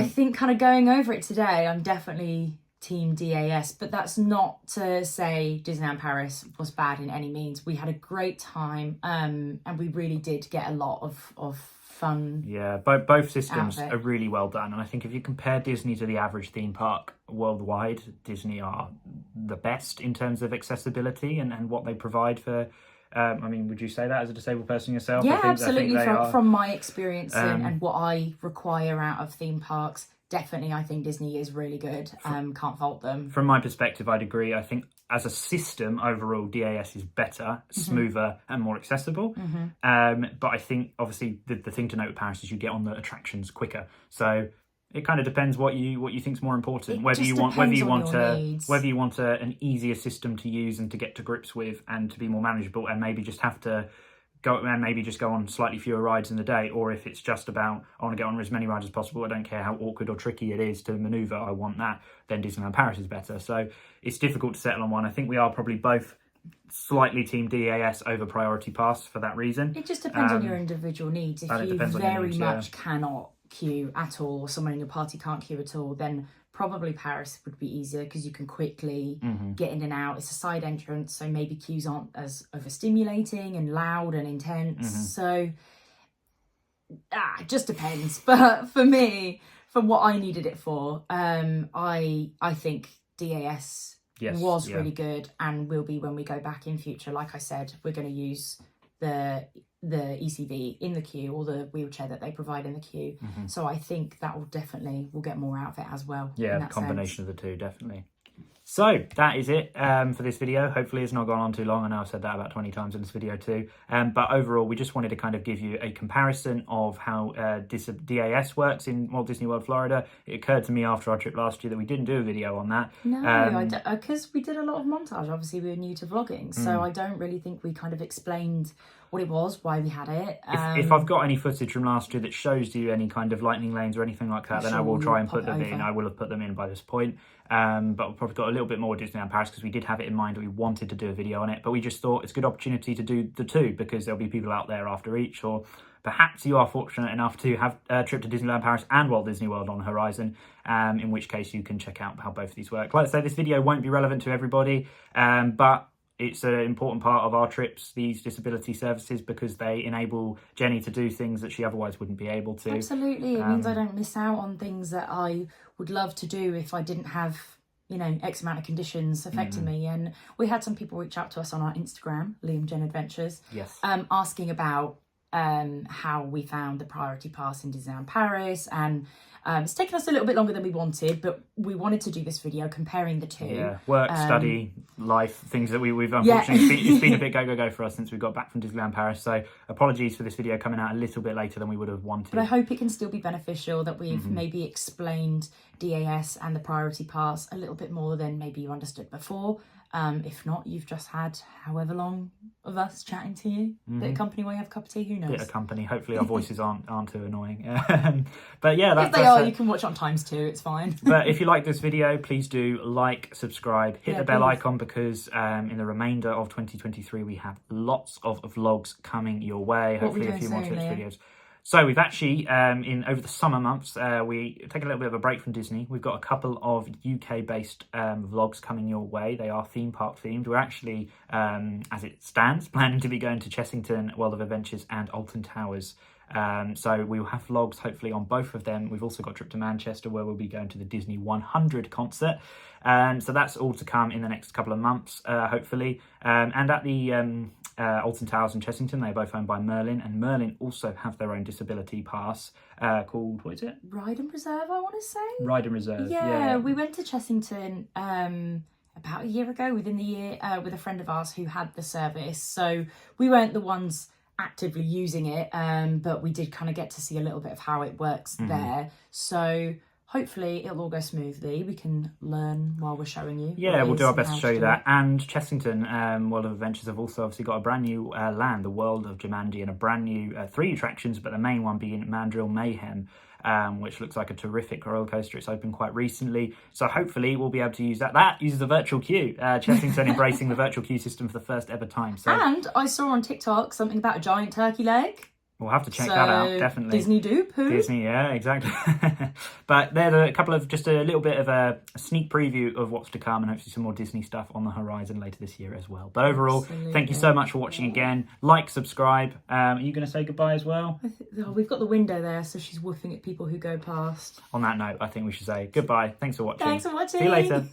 B: think kind of going over it today, I'm definitely Team DAS, but that's not to say Disneyland Paris was bad in any means. We had a great time, and we really did get a lot of fun.
A: Yeah, both systems are really well done, and I think if you compare Disney to the average theme park worldwide, Disney are the best in terms of accessibility and what they provide for. I mean, would you say that as a disabled person yourself?
B: Yeah, absolutely. From my experience and what I require out of theme parks. Definitely, I think Disney is really good. Can't fault them.
A: From my perspective, I'd agree. I think as a system, overall, DAS is better, smoother and more accessible. But I think, obviously, the thing to note with Paris is you get on the attractions quicker. So it kind of depends what you think is more important. Whether you want an easier system to use and to get to grips with and to be more manageable and maybe just have to go on slightly fewer rides in the day, or if it's just about I want to get on as many rides as possible, I don't care how awkward or tricky it is to maneuver, I want that, then Disneyland Paris is better. So it's difficult to settle on one. I think we are probably both slightly Team DAS over Priority Pass for that reason.
B: It just depends on your individual needs. If you very much cannot queue at all, or someone in your party can't queue at all, then probably Paris would be easier because you can quickly get in and out. It's a side entrance, so maybe queues aren't as overstimulating and loud and intense. So it just depends. But for me, for what I needed it for, I think DAS was really good and will be when we go back in future. Like I said, we're going to use the ECV in the queue, or the wheelchair that they provide in the queue. So I think that we'll get more out of it as well.
A: Yeah, the combination of the two, definitely. So that is it for this video. Hopefully it's not gone on too long. I know I've said that about 20 times in this video too. But overall, we just wanted to kind of give you a comparison of how DAS works in Walt Disney World, Florida. It occurred to me after our trip last year that we didn't do a video on that.
B: No, because we did a lot of montage. Obviously, we were new to vlogging. So I don't really think we kind of explained what it was, why we had it.
A: If I've got any footage from last year that shows you any kind of lightning lanes or anything like that, then I will try and put them in. I will have put them in by this point. But we've probably got a little bit more Disneyland Paris because we did have it in mind that we wanted to do a video on it, but we just thought it's a good opportunity to do the two because there'll be people out there after each, or perhaps you are fortunate enough to have a trip to Disneyland Paris and Walt Disney World on the horizon, in which case you can check out how both of these work. Like I say, this video won't be relevant to everybody, but it's an important part of our trips, these disability services, because they enable Jenny to do things that she otherwise wouldn't be able to.
B: Absolutely. It means I don't miss out on things that I would love to do if I didn't have, you know, X amount of conditions affecting me. And we had some people reach out to us on our Instagram, Liam Jen Adventures, asking about how we found the priority pass in Disneyland Paris, and it's taken us a little bit longer than we wanted, but we wanted to do this video comparing the two.
A: Yeah, work, study, life, things that we've unfortunately, it's been a bit go for us since we got back from Disneyland Paris, so apologies for this video coming out a little bit later than we would have wanted.
B: But I hope it can still be beneficial, that we've maybe explained DAS and the priority pass a little bit more than maybe you understood before. If not, you've just had however long of us chatting to you. Bit of company while you have a cup of tea, who knows?
A: Bit of company. Hopefully our voices aren't too annoying. But yeah,
B: if they are, you can watch on times 2, it's fine.
A: But if you like this video, please do like, subscribe, hit the bell icon, because in the remainder of 2023 we have lots of vlogs coming your way. Hopefully a few more tips videos. So we've actually, over the summer months, we take a little bit of a break from Disney. We've got a couple of UK-based vlogs coming your way. They are theme park themed. We're actually, as it stands, planning to be going to Chessington, World of Adventures and Alton Towers. So we'll have vlogs hopefully on both of them. We've also got a trip to Manchester where we'll be going to the Disney 100 concert. So that's all to come in the next couple of months, hopefully. And at the Alton Towers and Chessington, they're both owned by Merlin, and Merlin also have their own disability pass called, what is it?
B: Ride and Reserve, I want to say.
A: Ride and Reserve,
B: yeah. We went to Chessington about a year ago, within the year, with a friend of ours who had the service. So we weren't the ones actively using it, but we did kind of get to see a little bit of how it works there. So hopefully it'll all go smoothly. We can learn while we're showing you.
A: Yeah, we'll do our best to show you that. And Chessington World of Adventures have also obviously got a brand new land, the World of Jumanji, and a brand new 3 attractions, but the main one being Mandrill Mayhem, which looks like a terrific roller coaster. It's opened quite recently, so hopefully we'll be able to use that. That uses a virtual queue. Chessington embracing the virtual queue system for the first ever time. So. And
B: I saw on TikTok something about a giant turkey leg.
A: We'll have to check that out, definitely.
B: Disney dupe, who?
A: Disney, yeah, exactly. But there's a couple of, just a little bit of a sneak preview of what's to come, and hopefully some more Disney stuff on the horizon later this year as well. But overall, thank you so much for watching again. Like, subscribe. Are you going to say goodbye as well?
B: We've got the window there, so she's whooping at people who go past.
A: On that note, I think we should say goodbye. Thanks for watching.
B: Thanks for watching.
A: See you later.